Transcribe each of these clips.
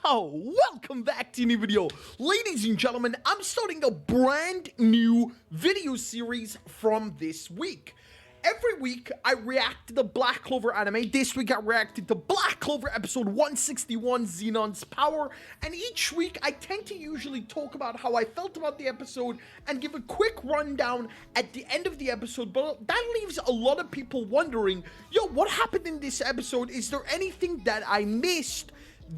Welcome back to a new video. Ladies and gentlemen, I'm starting a brand new video series from this week. Every week, I react to the Black Clover anime. This week, I reacted to Black Clover episode 161, Xenon's Power. And each week, I tend to usually talk about how I felt about the episode and give a quick rundown at the end of the episode. But that leaves a lot of people wondering, yo, what happened in this episode? Is there anything that I missed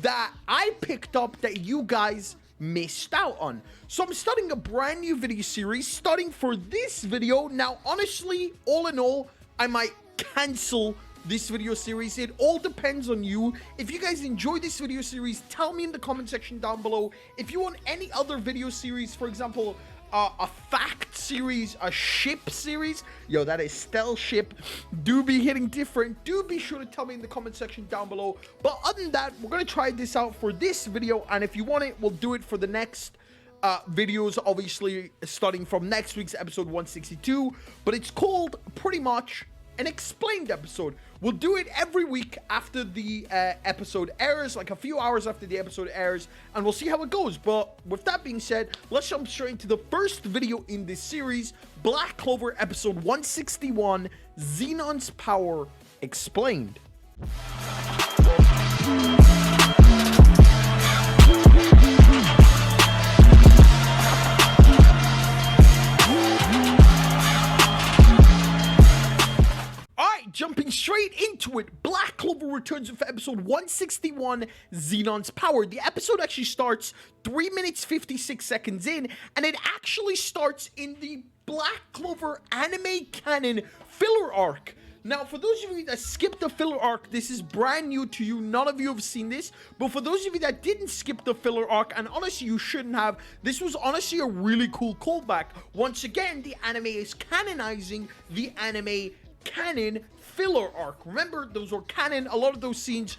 that I picked up that you guys missed out on? So I'm starting a brand new video series starting for this video. Now honestly, all in all, I might cancel this video series. It all depends on you. If you guys enjoy this video series, tell me in the comment section down below. If you want any other video series, for example, a fact series, a ship series, yo, that is stealth ship, do be hitting different, do be sure to tell me in the comment section down below. But other than that, we're gonna try this out for this video, and if you want it, we'll do it for the next videos, obviously starting from next week's episode 162. But it's called pretty much an explained episode. We'll do it every week after the episode airs, like a few hours after the episode airs, and we'll see how it goes. But with that being said, let's jump straight into the first video in this series, Black Clover episode 161, Xenon's Power Explained. Jumping straight into it, Black Clover returns with episode 161, Xenon's Power. The episode actually starts 3 minutes 56 seconds in, and it actually starts in the Black Clover anime canon filler arc. Now, for those of you that skipped the filler arc, this is brand new to you. None of you have seen this. But for those of you that didn't skip the filler arc, and honestly, you shouldn't have, this was honestly a really cool callback. Once again, the anime is canonizing the anime canon filler arc. Remember, those were canon. A lot of those scenes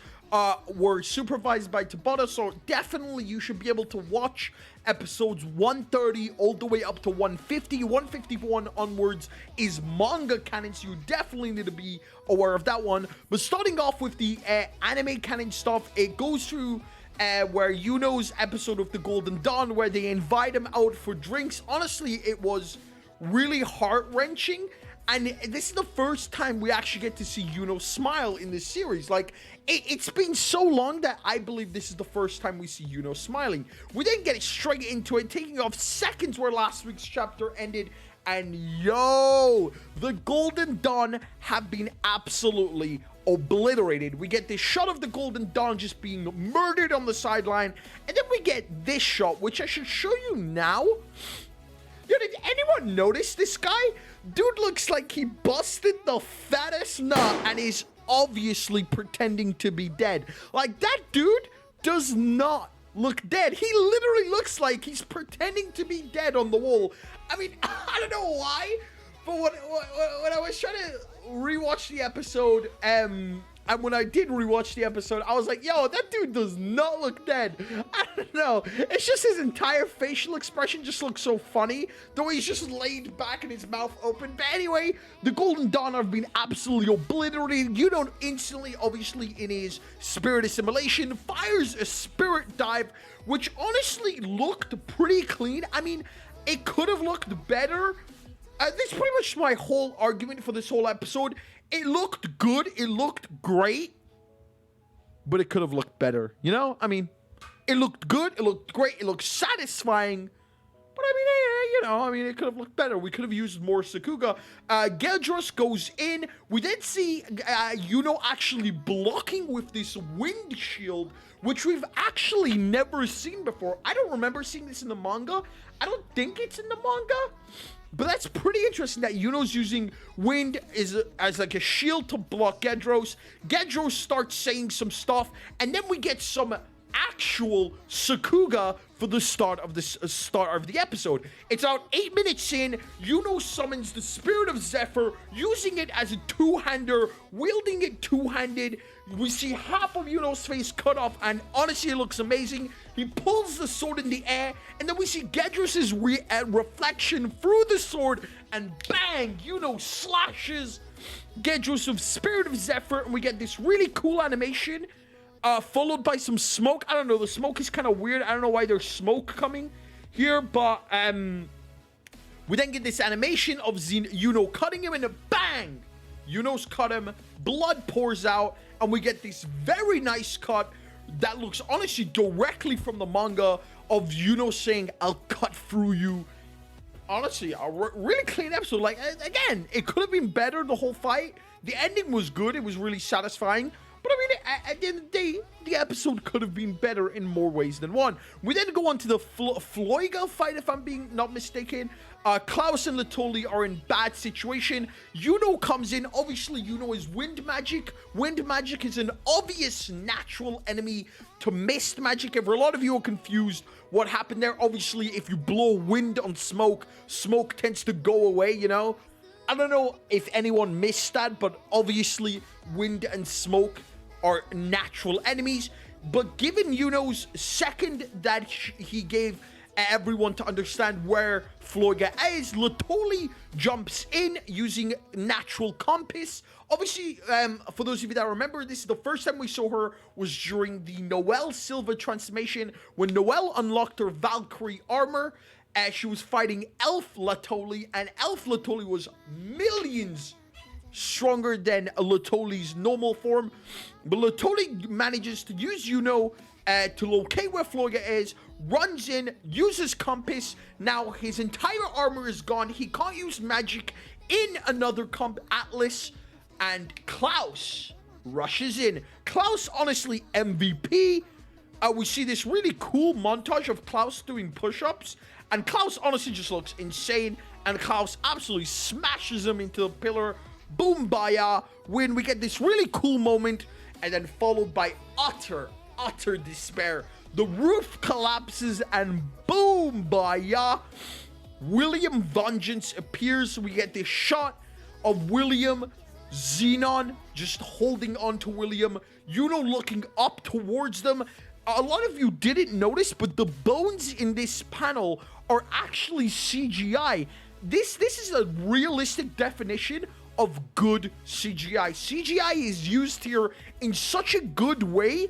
were supervised by Tabata, so definitely you should be able to watch episodes 130 all the way up to 150. 151 onwards is manga canon, so you definitely need to be aware of that one. But starting off with the anime canon stuff, it goes through where Yuno's episode of the Golden Dawn, where they invite him out for drinks. Honestly, it was really heart-wrenching. And this is the first time we actually get to see Yuno smile in this series. Like, it's been so long that I believe this is the first time we see Yuno smiling. We then get straight into it, taking off seconds where last week's chapter ended. And yo, the Golden Dawn have been absolutely obliterated. We get this shot of the Golden Dawn just being murdered on the sideline. And then we get this shot, which I should show you now. Yo, did anyone notice this guy? Dude looks like he busted the fattest nut and is obviously pretending to be dead. Like, that dude does not look dead. He literally looks like he's pretending to be dead on the wall. I mean, I don't know why, but when I was trying to rewatch the episode, and when I did rewatch the episode, I was like, yo, that dude does not look dead. I don't know. It's just his entire facial expression just looks so funny. The way he's just laid back and his mouth open. But anyway, the Golden Dawn have been absolutely obliterated. Yuno instantly, obviously, in his spirit assimilation, fires a spirit dive, which honestly looked pretty clean. I mean, it could have looked better. That's pretty much my whole argument for this whole episode. It looked good, it looked great, but it could have looked better, you know? I mean, it looked good, it looked great, it looked satisfying, but I mean, you know, I mean, it could have looked better. We could have used more Sakuga. Gedros goes in. We then see Yuno actually blocking with this wind shield, which we've actually never seen before. I don't remember seeing this in the manga. I don't think it's in the manga. But that's pretty interesting that Yuno's using wind as like a shield to block Gedros. Gedros starts saying some stuff, and then we get some actual Sakuga for the start of the episode. It's about 8 minutes in. Yuno summons the Spirit of Zephyr, using it as a two-hander, wielding it two-handed. We see half of Yuno's face cut off, and honestly, it looks amazing. He pulls the sword in the air, and then we see Gedros' reflection through the sword, and bang! Yuno slashes Gedros with Spirit of Zephyr, and we get this really cool animation followed by some smoke. I don't know, the smoke is kind of weird. I don't know why there's smoke coming here, but we then get this animation of Yuno cutting him, and a bang! Yuno's cut him, blood pours out, and we get this very nice cut that looks honestly directly from the manga of Yuno saying, "I'll cut through you." Honestly, a really clean episode. Like, again, it could have been better, the whole fight. The ending was good. It was really satisfying. But, I mean, at the end of the day, the episode could have been better in more ways than one. We then go on to the Floiga fight, if I'm being not mistaken. Klaus and Latoli are in bad situation. Yuno comes in. Obviously, Yuno is wind magic. Wind magic is an obvious natural enemy to mist magic. If a lot of you are confused what happened there, obviously, if you blow wind on smoke, smoke tends to go away, you know? I don't know if anyone missed that, but obviously, wind and smoke are natural enemies. But given Yuno's second that he gave everyone to understand where Floiga is, Latoli jumps in using natural compass. Obviously, for those of you that remember, this is the first time we saw her was during the Noelle Silva transformation, when Noelle unlocked her Valkyrie armor. She was fighting Elf Latoli, and Elf Latoli was millions stronger than Latoli's normal form. But Latoli manages to use Yuno to locate where Floiga is, runs in, uses compass. Now his entire armor is gone. He can't use magic in another Atlas, and Klaus rushes in. Klaus, honestly, MVP. We see this really cool montage of Klaus doing push-ups, and Klaus honestly just looks insane, and Klaus absolutely smashes him into the pillar. Boom, baya, win. We get this really cool moment, and then followed by utter despair. The roof collapses, and boom, baya, William Vengeance appears. We get this shot of William, Xenon just holding on to William, Yuno looking up towards them. A lot of you didn't notice, but the bones in this panel are actually CGI. This is a realistic definition of good CGI. CGI is used here in such a good way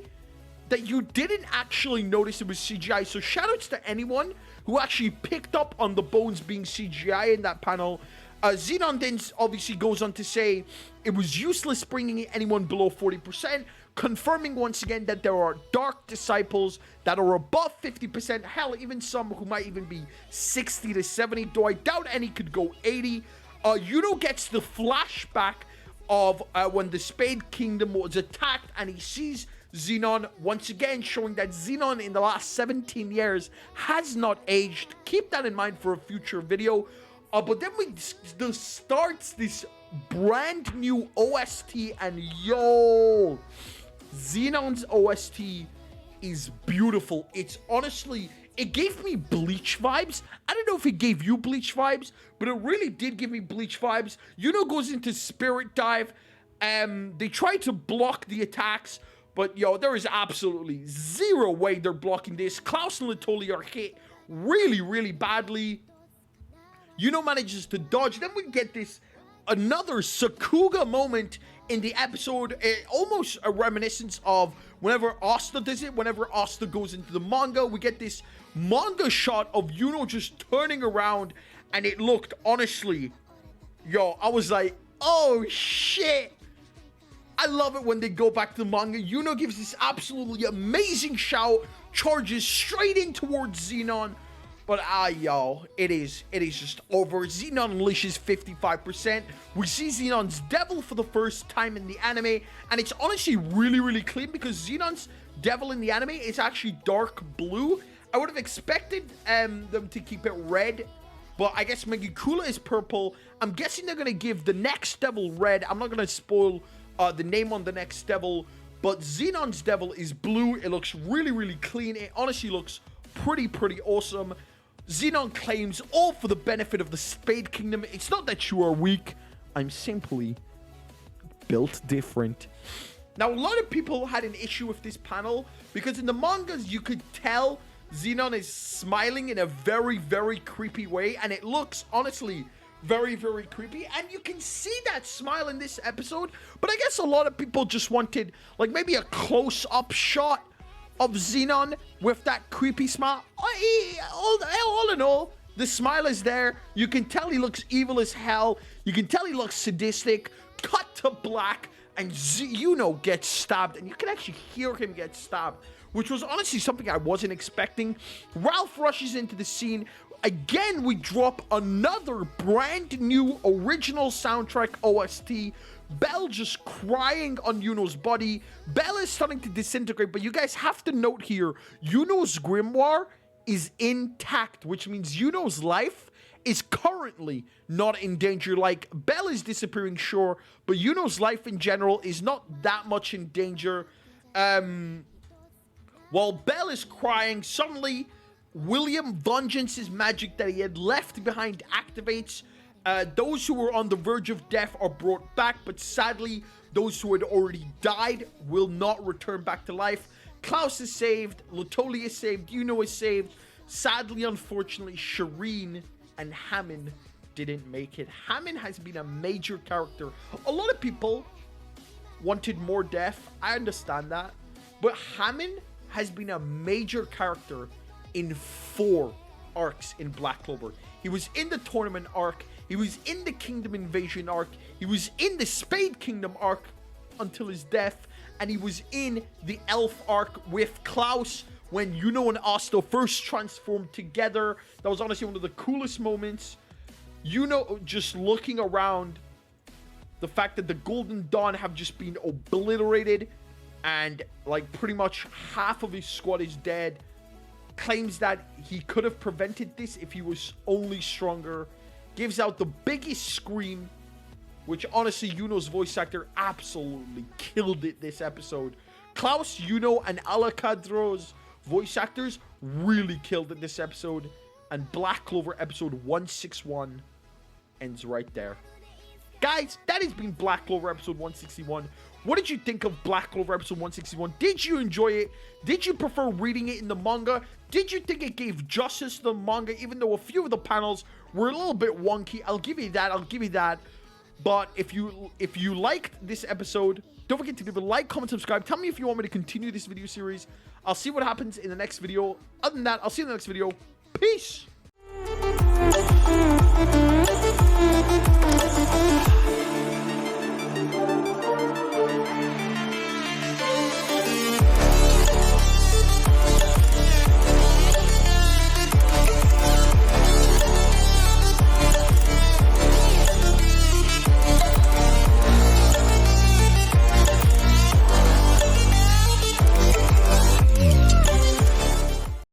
that you didn't actually notice it was CGI. So shoutouts to anyone who actually picked up on the bones being CGI in that panel. Xenon then obviously goes on to say it was useless bringing anyone below 40%, confirming once again that there are dark disciples that are above 50%, hell, even some who might even be 60 to 70, though I doubt any could go 80. Yuno gets the flashback of when the Spade Kingdom was attacked, and he sees Xenon once again, showing that Xenon in the last 17 years has not aged. Keep that in mind for a future video. But then starts this brand new OST, and yo, Xenon's OST is beautiful. It's honestly, it gave me Bleach vibes. I don't know if it gave you Bleach vibes, but it really did give me Bleach vibes. Yuno goes into Spirit Dive. They try to block the attacks, but yo, there is absolutely zero way they're blocking this. Klaus and Latoli are hit really, really badly. Yuno manages to dodge. Then we get this another Sakuga moment in the episode, almost a reminiscence of whenever Asta does it. Whenever Asta goes into the manga, we get this manga shot of Yuno just turning around, and it looked, honestly, yo, I was like, oh shit. I love it when they go back to the manga. Yuno gives this absolutely amazing shout, charges straight in towards Xenon. But yo, it is just over. Xenon unleashes 55%. We see Xenon's devil for the first time in the anime, and it's honestly really, really clean because Xenon's devil in the anime is actually dark blue. I would have expected them to keep it red, but I guess Megikula is purple. I'm guessing they're gonna give the next devil red. I'm not gonna spoil the name on the next devil, but Xenon's devil is blue. It looks really, really clean. It honestly looks pretty awesome. Xenon claims all for the benefit of the Spade Kingdom. It's not that you are weak. I'm simply built different. Now, a lot of people had an issue with this panel because in the mangas, you could tell Xenon is smiling in a very, very creepy way. And it looks, honestly, Very, very creepy. And you can see that smile in this episode. But I guess a lot of people just wanted, like, maybe a close-up shot of Xenon with that creepy smile. All in all, the smile is there. You can tell he looks evil as hell. You can tell he looks sadistic. Cut to black, and Yuno gets stabbed. And you can actually hear him get stabbed, which was honestly something I wasn't expecting. Ralph rushes into the scene. Again, we drop another brand new original soundtrack OST. Belle just crying on Yuno's body. Belle is starting to disintegrate, but you guys have to note here, Yuno's grimoire is intact, which means Yuno's life is currently not in danger. Like, Belle is disappearing, sure, but Yuno's life in general is not that much in danger. While Belle is crying, suddenly William Vengeance's magic that he had left behind activates. Those who were on the verge of death are brought back, but sadly, those who had already died will not return back to life. Klaus is saved, Latoli is saved, Yuno is saved. Sadly, unfortunately, Shireen and Hammond didn't make it. Hammond has been a major character. A lot of people wanted more death. I understand that. But Hammond has been a major character in 4 arcs in Black Clover. He was in the tournament arc. He was in the Kingdom Invasion arc. He was in the Spade Kingdom arc until his death. And he was in the Elf arc with Klaus when Yuno and Asta first transformed together. That was honestly one of the coolest moments. Yuno just looking around, the fact that the Golden Dawn have just been obliterated and like pretty much half of his squad is dead. Claims that he could have prevented this if he was only stronger. Gives out the biggest scream, which honestly Yuno's voice actor absolutely killed it this episode. Klaus, Yuno, and Alakadro's voice actors really killed it this episode. And Black Clover episode 161 ends right there. Guys, that has been Black Clover episode 161. What did you think of Black Clover episode 161? Did you enjoy it? Did you prefer reading it in the manga? Did you think it gave justice to the manga, even though a few of the panels were a little bit wonky? I'll give you that. But if you liked this episode, don't forget to leave a like, comment, subscribe. Tell me if you want me to continue this video series. I'll see what happens in the next video. Other than that, I'll see you in the next video. Peace!